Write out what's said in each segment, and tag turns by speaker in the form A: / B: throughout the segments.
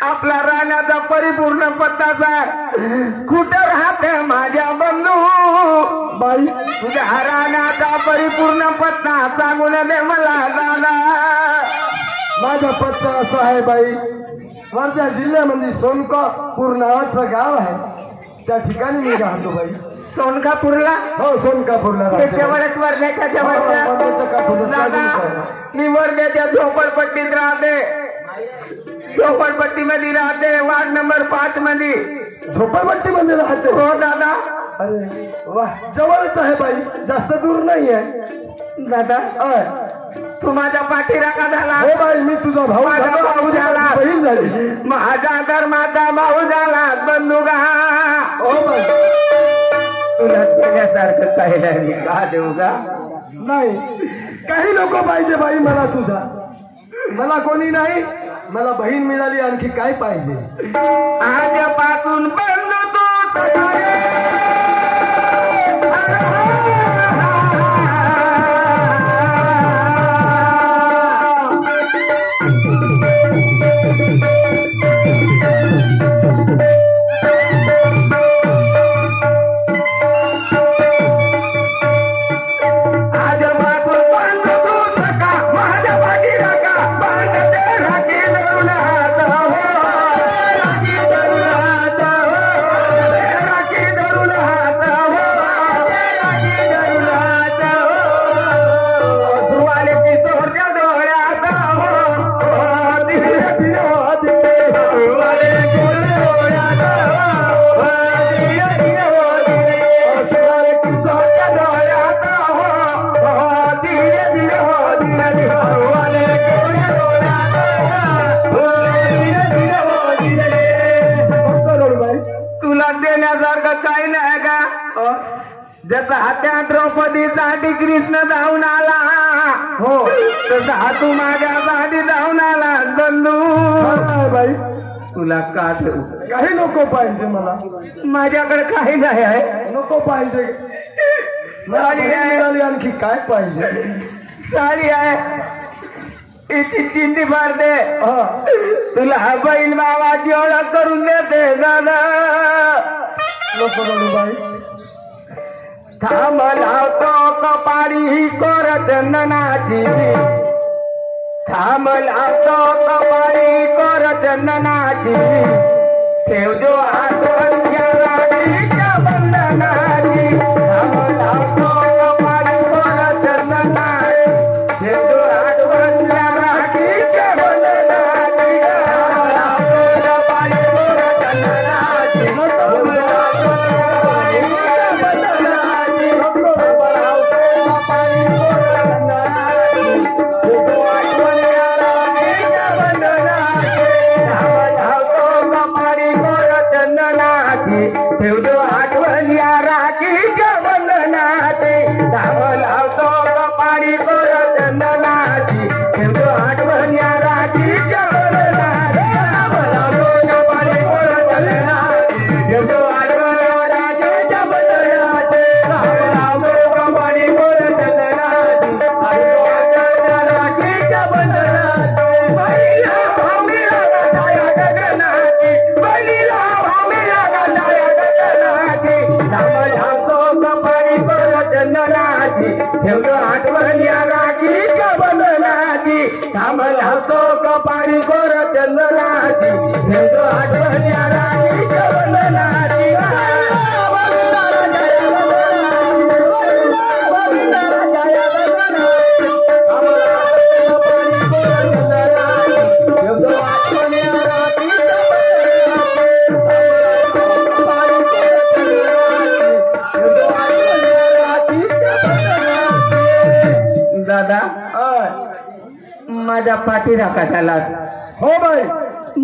A: आपला राण्याचा परिपूर्ण पत्ता सांग, कुठं राहते माझ्या बंधू
B: बाई?
A: तुझ्या राण्याचा परिपूर्ण पत्ता सांगून दे मला दादा.
B: माझा पत्ता असा आहे बाई, वर्धा जिल्ह्यामध्ये सोनकापूर नावाचं गाव आहे, त्या ठिकाणी मी राहतो बाई.
A: सोनकापूरला?
B: हो, सोनकापूरला
A: जवळच वर्ध्याच्या जवळ. दादा मी वर्ध्याच्या झोपडपट्टीत राहते, झोपडपट्टी मध्ये राहते, वार्ड नंबर 5 मध्ये.
B: झोपडपट्टी मध्ये राहते?
A: हो दादा.
B: अरे वा, जवळच आहे बाई, जास्त दूर नाही आहे.
A: दादा तू माझा पाठीराखा झाला.
B: हो बाई, मी तुझा भाऊ
A: भाऊ झाला,
B: बहीण झाली,
A: माझा धर्माचा भाऊ झाला बंधुगा.
B: हो बाई,
A: तुला देण्यासारखं काही नाही का देऊ का?
B: नाही, काही नको पाहिजे बाई मला तुझा. मला कोणी नाही, मला बहीण मिळाली, आणखी काय पाहिजे?
A: आजपासून बंद तू काही नाही का? जसा त्या द्रौपदीसाठी कृष्ण धावून आला,
B: हो
A: तसा तू माझ्यासाठी धावून आला बंधू.
B: बाई,
A: तुला का ठेवू?
B: काही नको पाहिजे मला,
A: माझ्याकडे काही नाही आहे.
B: नको पाहिजे मला, मिळाली, आणखी काय पाहिजे?
A: साडी आहे, इथे चिंती भरते, तुला बैल बाबाची ओळख करून देते दादा.
B: नको बाई,
A: थांब लावतो कपाळी ही कोर चंदनाची, थांब लावतो कपाळी कोर चंदनाची, ठेव जो आठवण या राणीच्या बंधनाची. थांब लावतो कपाळी कोर चंदनाची, ठेव जो आठवण या राणीच्या बंधनाची. कपाळी कोर चंदनाची, चंदन धाम लावतो कपाळी गोर चंदनाची ठेवतो आठवण या राशीच्या बंधनाची धाम लावतो कपाळी गोर चंदनाची ठेवतो आठवण या राशीच्या बंधनाची धाम लावतो कपाळी गोर चंदनाची राशीच्या बंधनाची बहिला भामीला गाठाया गगनाची बहिला भामीला गाठाया गगनाची धाम लावतो कपाळी गोर चंदनाची ठेवतो आठवण या राशीच्या बंधनाची धाम लावतो कपाळी गोर चंदनाची ठेवतो आठवण या राशीच्या बंधनाची दादा माझ्या पाठीला कशालास
B: हो बाई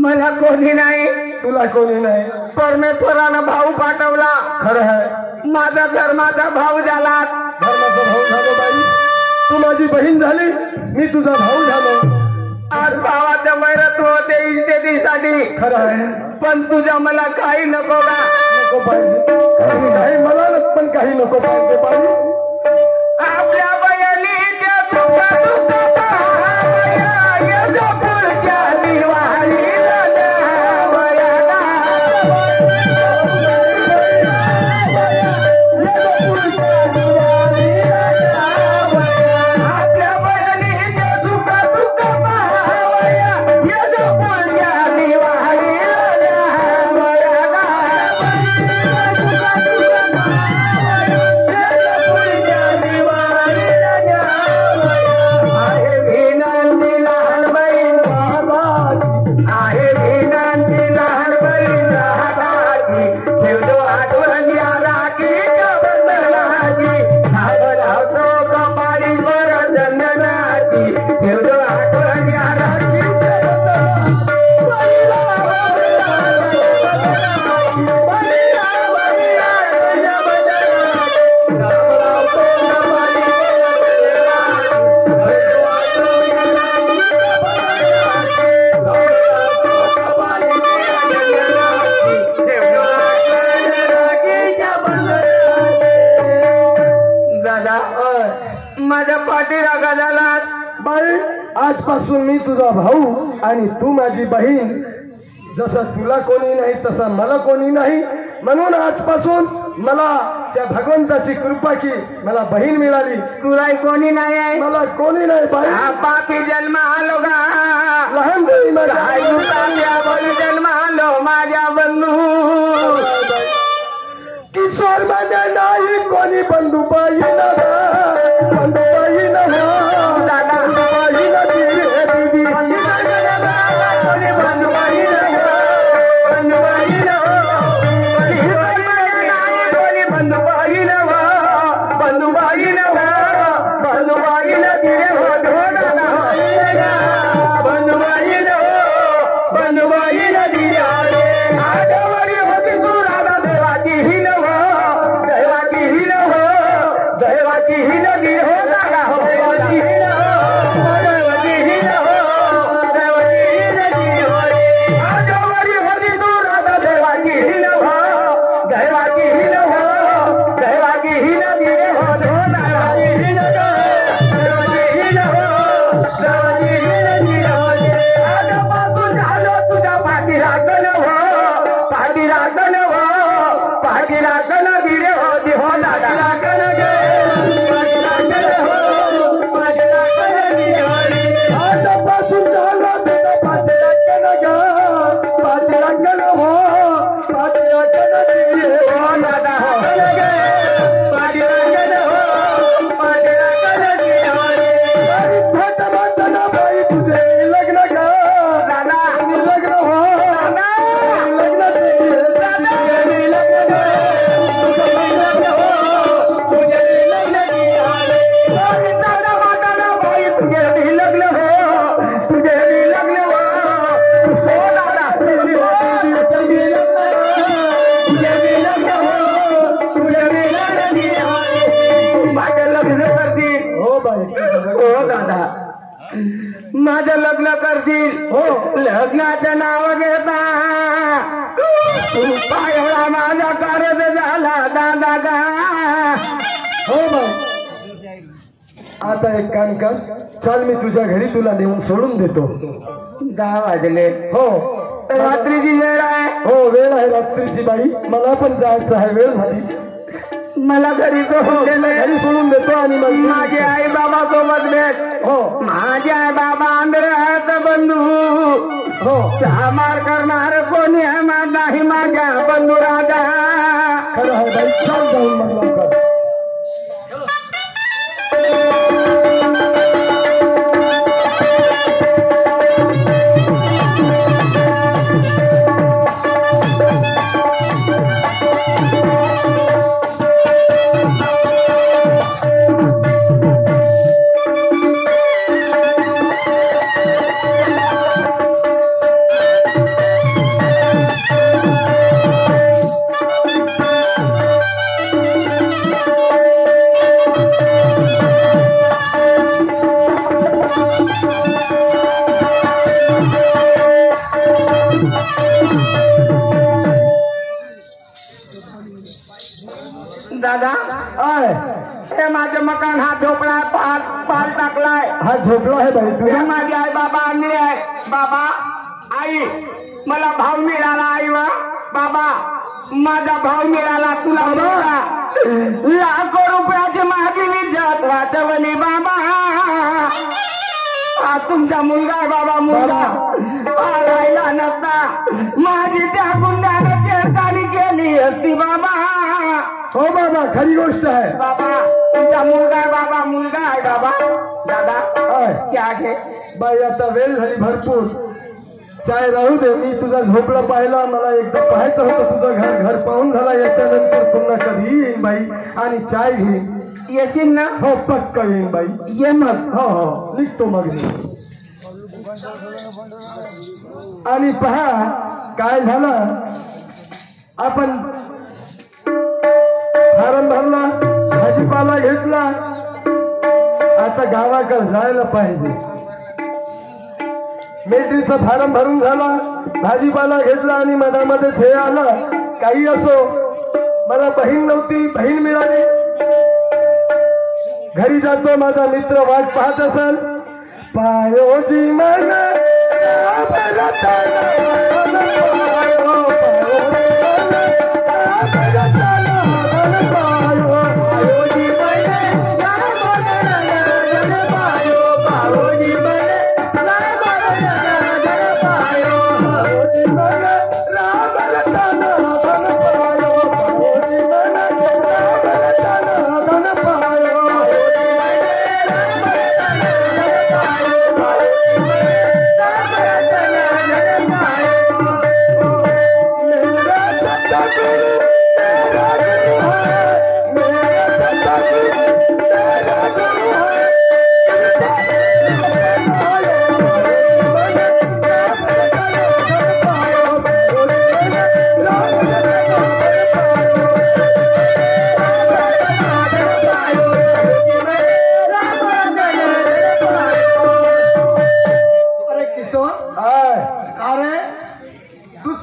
A: मला कोणी नाही
B: तुला कोणी नाही
A: परमेश्वरानं भाऊ पाठवला
B: खरं आहे
A: माझा धर्माचा भाऊ झाला
B: धर्माचा भाऊ झालो बाई तू माझी बहीण झाली मी तुझा भाऊ झालो
A: आज भावाचं वैरत्व होते इज्जतीसाठी
B: खरं आहे
A: पण तुझ्या मला काही नको का
B: नको पाहिजे काही नाही मला पण काही नको पाहिजे बाई
A: आपल्या बहिणीच्या सुख पाहावया, यजो पुढच्या दिवाळीला न्यावया गा. आपल्या बहिणीच्या सुख पाहावया, यजो पुढच्या दिवाळीला न्यावया गा. आहे विनंती लहान बहीण आहे विनंती लहान बहीण हाताची ठेवतो आठवण या राखीच्या बंधनाची धाम लावतो कपाळी गोर चंदनाची ठेवतो आठवण या राखीच्या दादा माझ्या पाठीला गजाला
B: बाई आजपासून मी तुझा भाऊ आणि तू माझी बहीण जसं तुला कोणी नाही तसं मला कोणी नाही म्हणून आजपासून मला त्या भगवंताची कृपा की मला बहीण मिळाली
A: तुलाही कोणी नाही आहे
B: मला कोणी नाही बाई
A: हा पापी जन्म आलो गा
B: लहान बहीण माझी.
A: आयुष्या बळी जन्म आलो माझ्या बंधू
B: किशोर मध्ये नाही कोणी बंधू बाई बंधू बाई
A: दादा
B: बाई दीदी
A: कोणी बंधुबाई देवाची ही नदी हो दादा हो देवाची ही नदी हो आजवरी होती तू राधा देवाची ही हो देवाची ही हो देवाची ही नदी हो देवाची ही नदी हो आजपासून झालो तुझ्या पाठी राखण हो पाठी राखण हो पाठी राखण गिरे हो दादा राखण गे पाठी राखण हो लग्न करतील
B: हो बाई
A: हो दादा माझं लग्न करतील
B: हो
A: लग्नाचं नाव घेता एवढा माझा कारज झाला दादा गा
B: हो बाई आता एक काम कर चल मी तुझ्या घरी तुला नेऊन सोडून देतो
A: 10 वाजले
B: हो
A: रात्रीची वेळ आहे
B: हो वेळ आहे रात्रीची बाई मला पण जायचं आहे वेळ झाली
A: मला घरी
B: घरी सोडून देतो आणि मग
A: माझे आई बाबा सोबत भेट
B: हो
A: माझे आई बाबा आंध्र आहेत बंधू
B: हो
A: सामार करणार कोणी नाही माझ्या बंधू राजा
B: खरं आहे बाई चल जाऊन मग लवकर
A: दादा हे माझं मकान हा झोपडा पाल टाकलाय
B: हा झोपला आहे बाई तुझा
A: माझे आई बाबा आणले आहे बाबा आई मला भाव मिळाला आई वा बाबा माझा भाव मिळाला तुला मिळाला लाखो रुपयाची मागेली जात वाचवली बाबा हा तुमचा मुलगा आहे बाबा मुलगा हा राहिला नसता माझी त्या गुंडाने छेडछाडी केली असती बाबा
B: हो बाबा खरी गोष्ट आहे
A: बाबा तुमचा मुलगा आहे बाबा मुलगा आहे बाबा दादा चहा घे
B: बाई आता वेळ झाली भरपूर चाय राहू दे मी तुझा झोपडा पाहिला मला एकदा पाहायचं होतं तुझं घर पाहून झाला याच्यानंतर पुन्हा कधी येईन बाई आणि चाय घेईन
A: येशील ना
B: हो पक्का येईन बाई
A: ये मग
B: हो हो निघतो मग मी आणि पहा काय झालं आपण फारम भरला भाजीपाला घेतला आता गावाकडे जायला पाहिजे मेट्रीचा फारम भरून झाला भाजीपाला घेतला आणि मधामध्येच हे आलं काही असो मला बहीण नव्हती बहीण मिळाली घरी जातो माझा मित्र वाट पाहत असेल पायोजी मन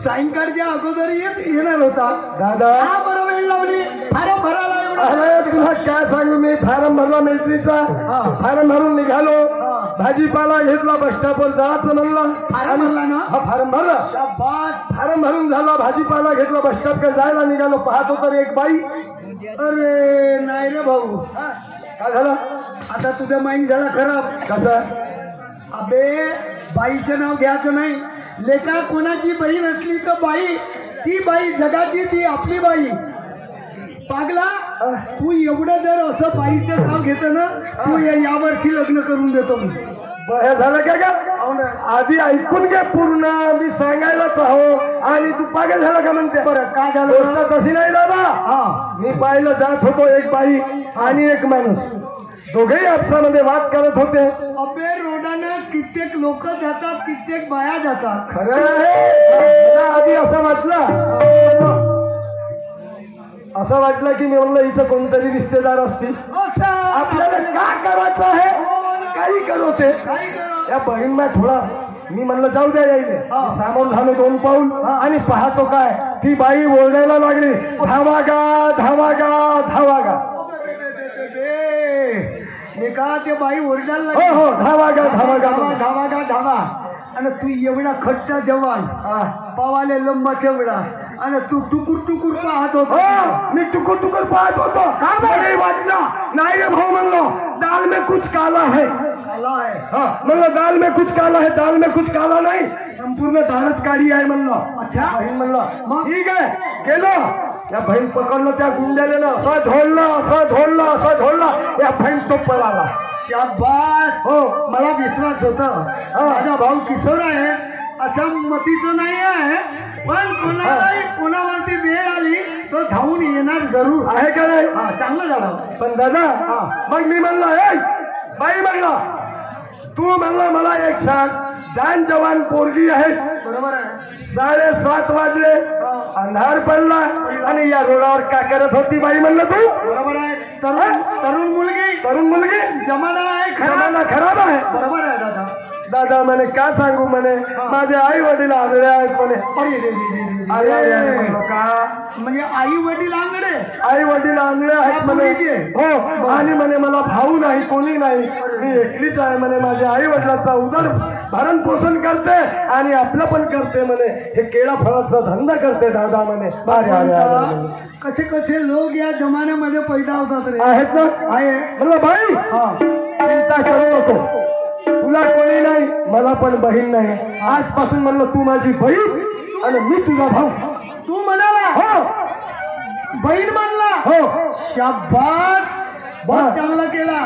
B: सायंकाळच्या अगोदर येणार होता दादा बरं वेळ लावली फारम भरायला तुला काय सांगू मी फारम भरला मिलिटरीचा फारम भरून निघालो भाजीपाला घेतला बस स्टॉपवर जायचं म्हणलं फारम भरला फारम भरून झाला भाजीपाला घेतला बस स्टॉपकडे जायला निघालो पाहतो तर एक बाई अरे नाही रे भाऊ काय झालं आता तुझं माइंड झाला खराब कसा अबे बाईचं नाव घ्यायचं नाही लेखा कोणाची बहीण असली तर बाई ती बाई जगाची ती आपली बाई पागला तू एवढं जर असं बाईचं नाव घेतो ना तू या वर्षी लग्न करून देतो मी झालं का आधी ऐकून घे पूर्ण मी सांगायलाच आहो आणि तू पागल झाला का म्हणते बरं काय झालं तशी नाही दादा मी पाहिलं जात होतो एक बाई आणि एक माणूस दोघेही आपसामध्ये वाद करत होते अबे रोडानं कित्येक लोक जातात कित्येक बाया जातात खरं आहे आधी असं वाटलं की मी म्हणलं इथं कोणतरी रिश्तेदार असतील आपल्या काही करो ते या बहीण मा थोडा मी म्हणलं जाऊ द्या यायले सामोर झालो 2 पाऊल आणि पाहतो काय ती बाई ओरडायला लागली धावागा धावागा धावागा
A: का ते बाई ओरडायला
B: हो हो धावागा धावागा
A: धावागा धावा आणि तू एवढा खट्टा जवान पावाले लंबा चेवडा आणि तू टुकुर टुकुर पाहत होतो
B: मी टुकुर टुकुर पाहत होतो का नाही वाटलं नाही रे भाऊ म्हणलो दाल में कुछ काला है म्हणलं दाल में कुछ काला है दाल में कुछ काला नाही संपूर्ण दालच काळी आहे म्हणलं अच्छा बहीण म्हणलं ठीक आहे गेलो या बहीण पकडलं त्या गुंड्याला असं झोडलं या बहीण तो पळाला
A: शाबास हो मला विश्वास होता माझा भाऊ किशोर आहे अशा मतीचं नाही आहे पण कोणावरती वेळ आली तो धावून येणार जरूर
B: आहे का नाही
A: चांगलं झालं
B: पण दादा मग मी म्हणलं ए बाई म्हणला तू म्हणला मला एक सांग जान जवान पोरगी आहेस
A: बरोबर आहे
B: 7:30 वाजले अंधार पडला आणि या रोडावर काय करत होती बाई म्हणलं तू
A: बरोबर आहे तरुण मुलगी जमाना आहे
B: खराब आहे
A: बरोबर आहे
B: दादा म्हणे का सांगू म्हणे माझे आई वडील आंधळे आहेत म्हणे
A: का म्हणजे आई वडील
B: आंधळे आहेत म्हणे हो आणि म्हणे मला भाऊ नाही कोणी नाही मी एकलीच आहे म्हणे माझ्या आई वडिलांचा उदर भरण पोषण करते आणि आपलं पण करते म्हणे हे केळा फळाचा धंदा करते दादा म्हणे
A: कसे कसे लोक या जमान्यामध्ये पैदा होतात रे
B: आहेत ना
A: आहे
B: म्हणलं बाई चिंता करू नको तुला कोणी नाही मला पण बहीण नाही आजपासून म्हणलं तू माझी बहीण आणि मी तुझा भाऊ
A: तू म्हणाला
B: हो
A: बहीण म्हणला
B: हो
A: शाबास बहुत चांगला केला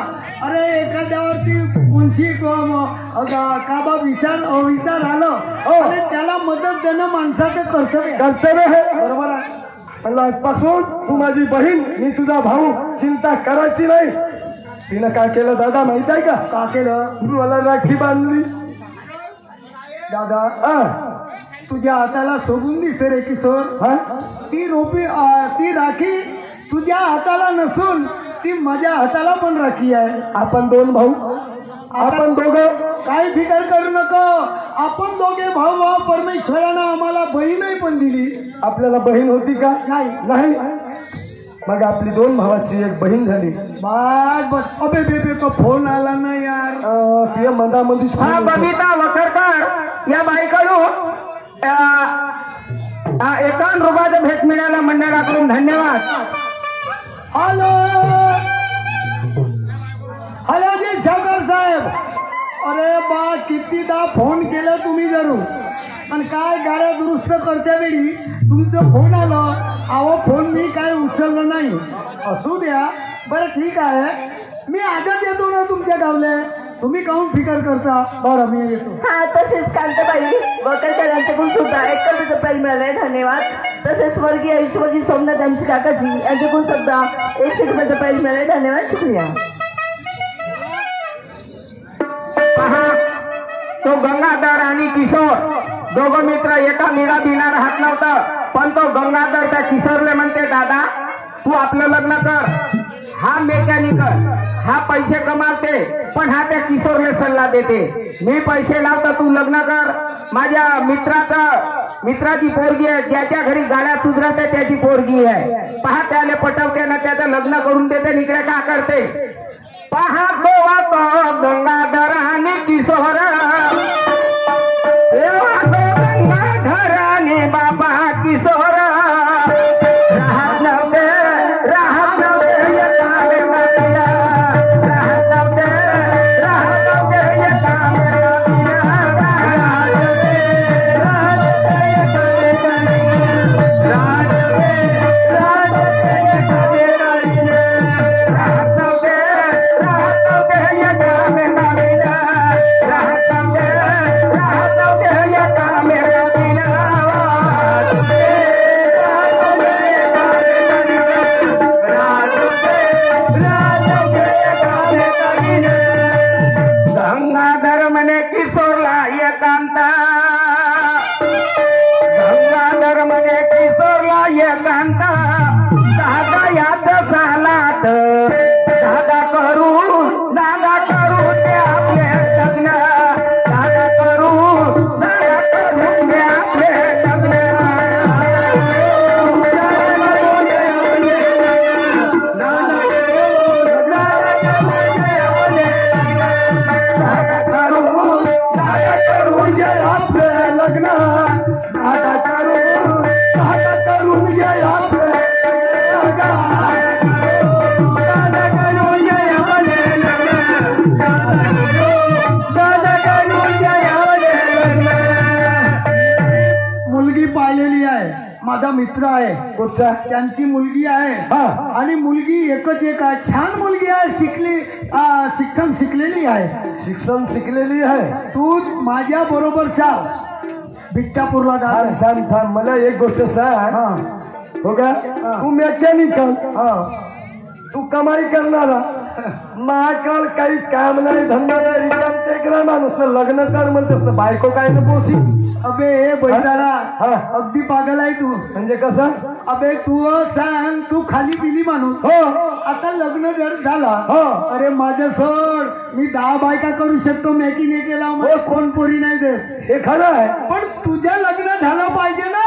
A: अरे एखाद्यावरती कोणशी काबा विचार आलं आणि त्याला मदत देणं माणसाचं कर्तव्य
B: आहे
A: बरोबर आहे
B: म्हणलं आजपासून तू माझी बहीण मी तुझा भाऊ चिंता करायची नाही तिनं काय केलं दादा माहित आहे का
A: केलं
B: मला राखी बांधली
A: दादा तुझ्या हाताला सोडून दिसते रे किशोर ती राखी तुझ्या हाताला नसून ती माझ्या हाताला पण राखी आहे
B: आपण 2 भाऊ आपण दोघं
A: काही फिकर करू नको आपण दोघे भाऊ परमेश्वरानं आम्हाला बहीणही पण दिली
B: आपल्याला बहीण होती का नाही मग आपली 2 भावाची एक बहीण झाली
A: बस अबे फोन आला ना यार
B: तुझ्या मधामध्ये
A: बबिता वखरकर या बाईकडून 51 रुपयाचं भेट मिळाला मंडळाकडून धन्यवाद हॅलो जी शंकर साहेब अरे बा कितीदा फोन केला तुम्ही जरूर पण काय गाड्या दुरुस्त करत्या वेळी तुमचं फोन आलं फोन मी काय उचललं नाही असू द्या बरं ठीक आहे मी आजच येतो ना तुमच्या गावले तुम्ही काहून फिकर करता बरं मी येतो
C: तसेच कांताबाई वकरकर यांच्याकडून सुद्धा 1 रुपये मिळाले धन्यवाद तसेच स्वर्गीय ईश्वरजी सोमनाथ यांची काकाजी यांच्याकडून सुद्धा 100 रुपये मिळाले धन्यवाद शुक्रिया
A: तो गंगाधर आणि किशोर दोघं मित्र एका निरा बिना राहत नव्हतं पण तो गंगाधर त्या किशोरले म्हणते दादा तू आपलं लग्न कर हा मेकॅनिकल हा पैसे कमावते पण हा त्या किशोरले सल्ला देते मी पैसे लावतो तू लग्न कर माझ्या मित्राची पोरगी आहे ज्याच्या घरी गाड्या सुधरते त्याची पोरगी आहे पहा त्याला पटवते ना त्याचं लग्न करून देते निकडे का करते पहा गोवा तो गंगाधर आणि किशोर गंगाधर आणि बाबा किशोर राहत नव्हते दादा करू ते आपले
B: मित्र आहे कुठचा त्यांची मुलगी आहे आणि मुलगी एकच एक आहे छान मुलगी आहे शिक्षण शिकलेली आहे तू माझ्या बरोबर चाल बिट्टापूरला थांब मला एक गोष्ट सांग हो का तू मेकॅनिकल तू कमाई करणारा महाकाळ काही काम नाही धंदा नाही रिकाम टेकरा माणूस लग्न कर म्हणतेस ना बायको काय ना पोसी अबे हे बैठारा अगदी पागल आहे तू म्हणजे कसं अबे तू सांग तू खाली पिली माणूस हो आता लग्न जर झाला हो अरे माझं सोड मी 10 बायका करू शकतो मेकॅनिकला मला कोण पोरी नाही देत हे खरं आहे पण तुझं लग्न झालं पाहिजे ना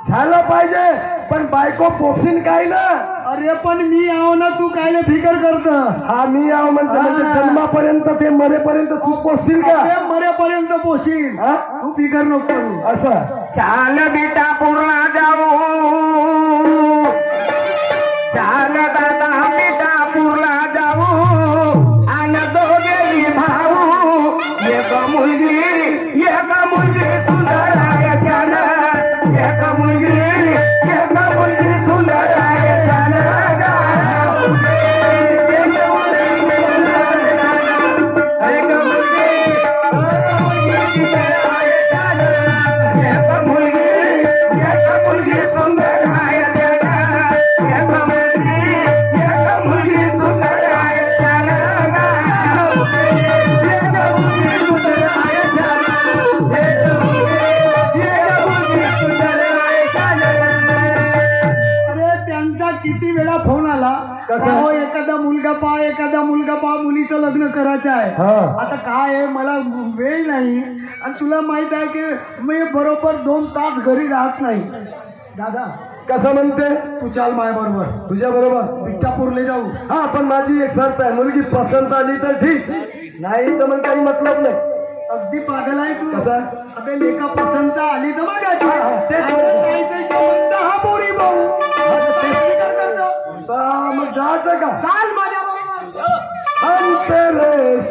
B: झालं पाहिजे पण बायको पोसीन काय ना अरे पण मी आहो ना तू काय फिकर करत हा मी आहो म्हणतो जन्मापर्यंत ते मरेपर्यंत तू पोसील का मरेपर्यंत पोसील तू फिकर नको करू असं
A: चाल बेटा पूर्ण जाऊ चाल दादा बेटा पूर्ण जाऊ आणि दोघे भाऊ एक मुलगी सुंदर आहे एक मुलगी सुंदर आहे
B: किती वेळा फोन आला एखादा मुलगा पा मुलीचं लग्न करायचं आहे आता काय आहे मला वेळ नाही आणि तुला माहित आहे की मी बरोबर 2 तास घरी राहत नाही दादा कसं म्हणते तू चाल माझ्या बरोबर तुझ्या बरोबर बिट्टापूरले जाऊ हा पण माझी एक शर्त आहे मुलगी पसंत आली तर ठीक नाही तर मग काही मतलब नाही अगदी पागल आहे तू कसा अबे लेखा पसंत आली तर बघायची हा पोरी भाऊ मग जायचं का चाल माझ्या बरोबर हम तेरे